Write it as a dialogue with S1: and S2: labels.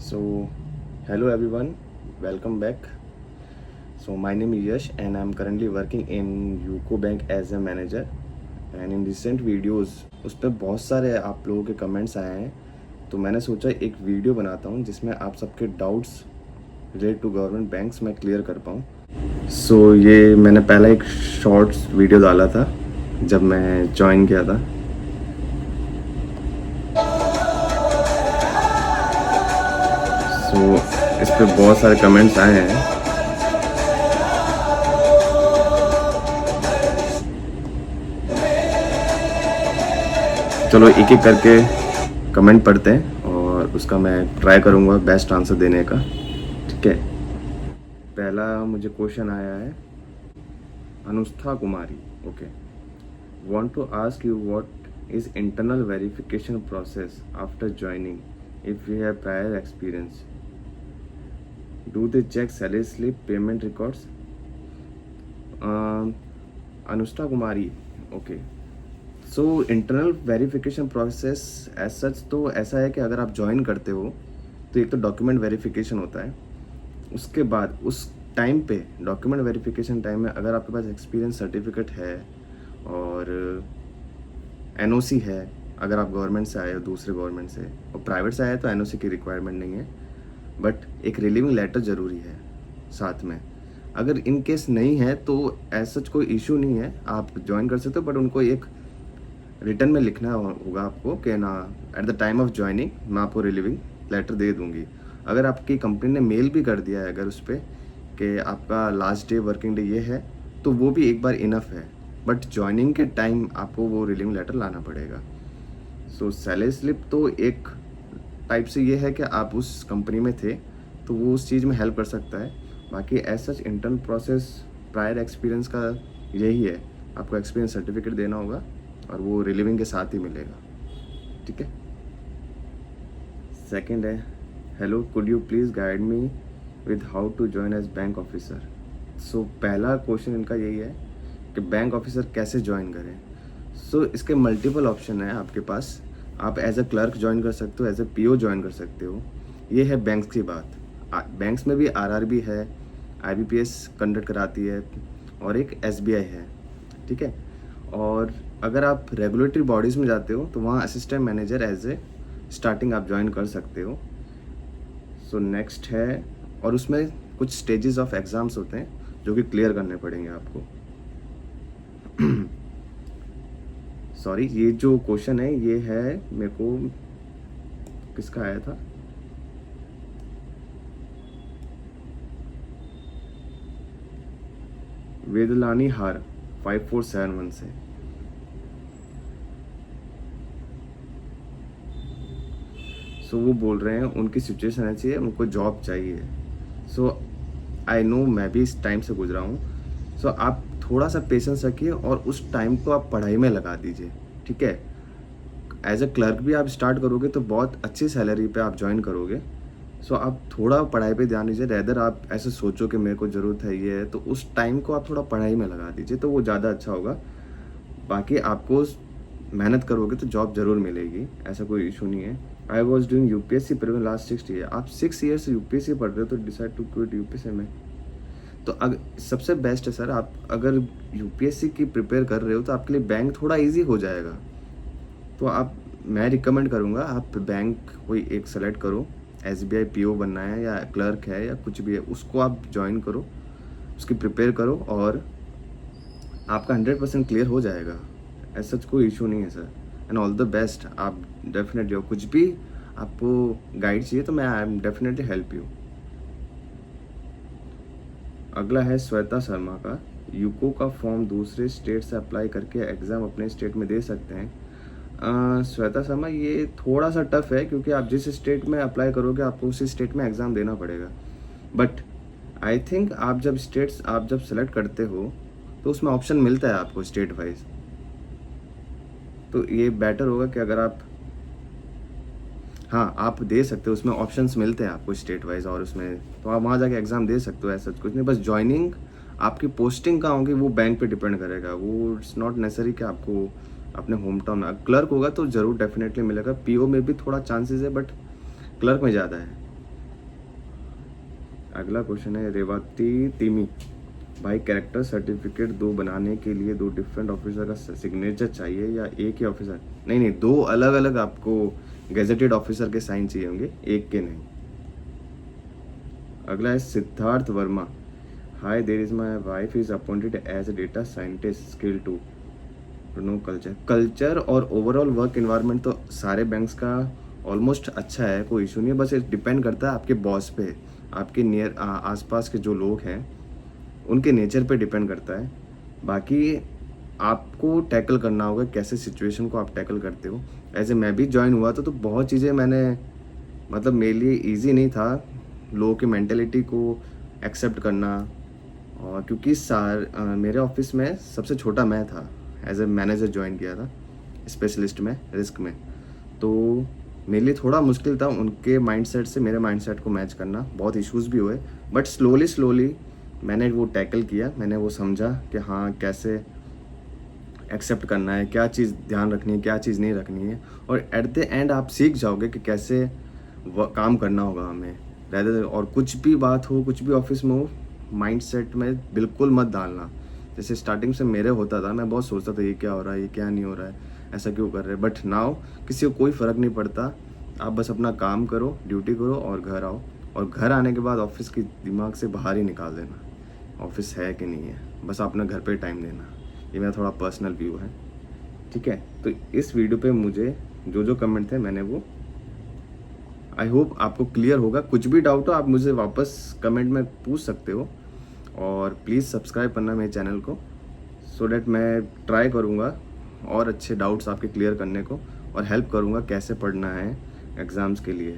S1: So, hello everyone, welcome back. So, my name is Yash and I'm currently working in UCO Bank as a manager. And in recent videos उस पर बहुत सारे आप लोगों के comments आए हैं, तो मैंने सोचा एक वीडियो बनाता हूँ जिसमें आप सबके doubts related to government banks मैं क्लियर कर पाऊँ. ये मैंने पहला एक शॉर्ट्स वीडियो डाला था जब मैं ज्वाइन किया था. इस पर बहुत सारे कमेंट्स आए हैं. चलो एक एक करके कमेंट पढ़ते हैं और उसका मैं ट्राई करूँगा बेस्ट आंसर देने का. ठीक है, पहला मुझे क्वेश्चन आया है Anushtha Kumari. Okay, want to ask you what is internal verification process after joining if we have prior experience. Do they check salary slip, payment records. Anushtha Kumari, okay. So internal verification process as such तो ऐसा है कि अगर आप join करते हो तो एक तो डॉक्यूमेंट वेरिफिकेशन होता है. उसके बाद उस टाइम पे डॉक्यूमेंट वेरिफिकेशन टाइम में अगर आपके पास एक्सपीरियंस सर्टिफिकेट है और एनओसी है, अगर आप गवर्नमेंट से आए हो, दूसरे गवर्नमेंट से, और प्राइवेट से आए तो एनओसी की रिक्वायरमेंट नहीं है, बट एक रिलीविंग लेटर ज़रूरी है साथ में. अगर इन केस नहीं है तो एज सच कोई इशू नहीं है, आप ज्वाइन कर सकते हो, बट उनको एक रिटर्न में लिखना होगा आपको कि ना at the time of joining मैं आपको रिलीविंग लेटर दे दूंगी. अगर आपकी कंपनी ने मेल भी कर दिया है अगर उस पर कि आपका लास्ट डे वर्किंग डे ये है, तो वो भी एक बार इनफ है, बट ज्वाइनिंग के टाइम आपको वो रिलीविंग लेटर लाना पड़ेगा. सो सैलरी स्लिप तो एक टाइप से ये है कि आप उस कंपनी में थे तो वो उस चीज़ में हेल्प कर सकता है. बाकी as such intern process prior experience का यही है, आपको एक्सपीरियंस सर्टिफिकेट देना होगा और वो रिलीविंग के साथ ही मिलेगा. ठीक है. सेकंड है, hello could you please guide me with how to join as bank officer. So पहला क्वेश्चन इनका यही है कि बैंक ऑफिसर कैसे ज्वाइन करें. इसके मल्टीपल ऑप्शन है आपके पास. आप एज अ क्लर्क ज्वाइन कर सकते हो, एज अ पीओ ज्वाइन कर सकते हो. ये है बैंक्स की बात. बैंक्स में भी आरआरबी है, आईबीपीएस कंडक्ट कराती है, और एक एसबीआई है. ठीक है. और अगर आप रेगुलेटरी बॉडीज़ में जाते हो तो वहाँ assistant manager as a starting आप ज्वाइन कर सकते हो. नेक्स्ट है, और उसमें कुछ स्टेजेस ऑफ एग्ज़ाम्स होते हैं जो कि क्लियर करने पड़ेंगे आपको. सॉरी, ये जो क्वेश्चन है ये है, मेरे को किसका आया था, वेदलानी हार 5471 से. वो बोल रहे हैं उनकी सिचुएशन ऐसी है, उनको जॉब चाहिए. आई नो मैं भी इस टाइम से गुजरा हूँ. आप थोड़ा सा पेशेंस रखिए और उस टाइम को आप पढ़ाई में लगा दीजिए. ठीक है. एज अ क्लर्क भी आप स्टार्ट करोगे तो बहुत अच्छी सैलरी पे आप ज्वाइन करोगे. आप थोड़ा पढ़ाई पे ध्यान दीजिए. रेदर आप ऐसे सोचो कि मेरे को ज़रूरत है ये है, तो उस टाइम को आप थोड़ा पढ़ाई में लगा दीजिए तो वो ज़्यादा अच्छा होगा. बाकी आपको मेहनत करोगे तो जॉब ज़रूर मिलेगी, ऐसा कोई इशू नहीं है. I was doing UPSC preparation last 6 year. आप 6 ईयर से यूपीएससी पढ़ रहे हो तो डिसाइड टू क्विट यूपीएससी में, तो अगर सबसे बेस्ट है सर, आप अगर यूपीएससी की प्रिपेयर कर रहे हो तो आपके लिए बैंक थोड़ा इजी हो जाएगा. तो मैं रिकमेंड करूँगा आप बैंक कोई एक सेलेक्ट करो. एसबीआई पीओ बनना है या क्लर्क है या कुछ भी है, उसको आप ज्वाइन करो, उसकी प्रिपेयर करो और आपका 100% क्लियर हो जाएगा. ऐसा कोई इशू नहीं है sir. And all the best. आप डेफिनेटली, कुछ भी आपको गाइड चाहिए तो मैं I am definitely help you. अगला है श्वेता शर्मा का, यूको का फॉर्म दूसरे स्टेट से अप्लाई करके एग्ज़ाम अपने स्टेट में दे सकते हैं. श्वेता शर्मा, ये थोड़ा सा टफ है क्योंकि आप जिस स्टेट में अप्लाई करोगे आपको उसी स्टेट में एग्ज़ाम देना पड़ेगा. बट आई थिंक आप जब सेलेक्ट करते हो तो उसमें ऑप्शन मिलता है आपको स्टेट वाइज, तो ये बेटर होगा कि अगर आप दे सकते हो, उसमें ऑप्शंस मिलते हैं आपको स्टेट वाइज, और उसमें तो आप वहाँ जाके एग्ज़ाम दे सकते हो. ऐसा कुछ नहीं, बस ज्वाइनिंग आपकी पोस्टिंग कहाँ होगी वो बैंक पे डिपेंड करेगा. वो इट्स नॉट नेसेसरी कि आपको अपने होम टाउन में. क्लर्क होगा तो ज़रूर डेफिनेटली मिलेगा. पीओ में भी थोड़ा चांसेस है बट क्लर्क में ज़्यादा है. अगला क्वेश्चन है रेवती तिमी, भाई कैरेक्टर सर्टिफिकेट दो बनाने के लिए दो डिफरेंट ऑफिसर का सिग्नेचर चाहिए या एक ही ऑफिसर? नहीं नहीं, दो अलग अलग आपको गेजेटेड ऑफिसर के साइन चाहिए होंगे, एक के नहीं। अगला है Siddharth Verma, hi there is my wife is appointed as a data scientist skill to know culture और ओवरऑल वर्क इन्वायरमेंट तो सारे बैंक्स का ऑलमोस्ट अच्छा है, कोई इशू नहीं है। बस डिपेंड करता है आपके बॉस पे, आपके नियर आसपास के जो लोग हैं उनके नेचर पे डिपेंड करता है। बाकी आपको टैकल करना होगा, कैसे सिचुएशन को आप टैकल करते हो। ऐसे मैं भी ज्वाइन हुआ था तो बहुत चीज़ें मैंने, मतलब मेरे लिए इजी नहीं था लोगों की मेंटेलिटी को एक्सेप्ट करना। और क्योंकि मेरे ऑफिस में सबसे छोटा मैं था, एज ए मैनेजर ज्वाइन किया था स्पेशलिस्ट में, रिस्क में। तो मेरे लिए थोड़ा मुश्किल था उनके माइंडसेट से मेरे माइंडसेट को मैच करना, बहुत इश्यूज भी हुए, बट स्लोली मैंने वो टैकल किया। मैंने वो समझा कि हाँ कैसे एक्सेप्ट करना है, क्या चीज़ ध्यान रखनी है, क्या चीज़ नहीं रखनी है। और एट द एंड आप सीख जाओगे कि कैसे काम करना होगा हमें। रहते और कुछ भी बात हो, कुछ भी ऑफिस में हो, माइंडसेट में बिल्कुल मत डालना। जैसे स्टार्टिंग से मेरे होता था, मैं बहुत सोचता था ये क्या हो रहा है, ये क्या नहीं हो रहा है, ऐसा क्यों कर रहे हैं। बट नाउ किसी को कोई फ़र्क नहीं पड़ता, आप बस अपना काम करो, ड्यूटी करो और घर आओ। और घर आने के बाद ऑफिस की दिमाग से बाहर ही निकाल देना, ऑफिस है कि नहीं है, बस अपना घर पे टाइम देना। ये मेरा थोड़ा पर्सनल व्यू है, ठीक है। तो इस वीडियो पे मुझे जो जो कमेंट थे मैंने वो, आई होप आपको क्लियर होगा। कुछ भी डाउट हो आप मुझे वापस कमेंट में पूछ सकते हो। और प्लीज़ सब्सक्राइब करना मेरे चैनल को, सो डैट मैं ट्राई करूँगा और अच्छे डाउट्स आपके क्लियर करने को, और हेल्प करूँगा कैसे पढ़ना है एग्ज़ाम्स के लिए।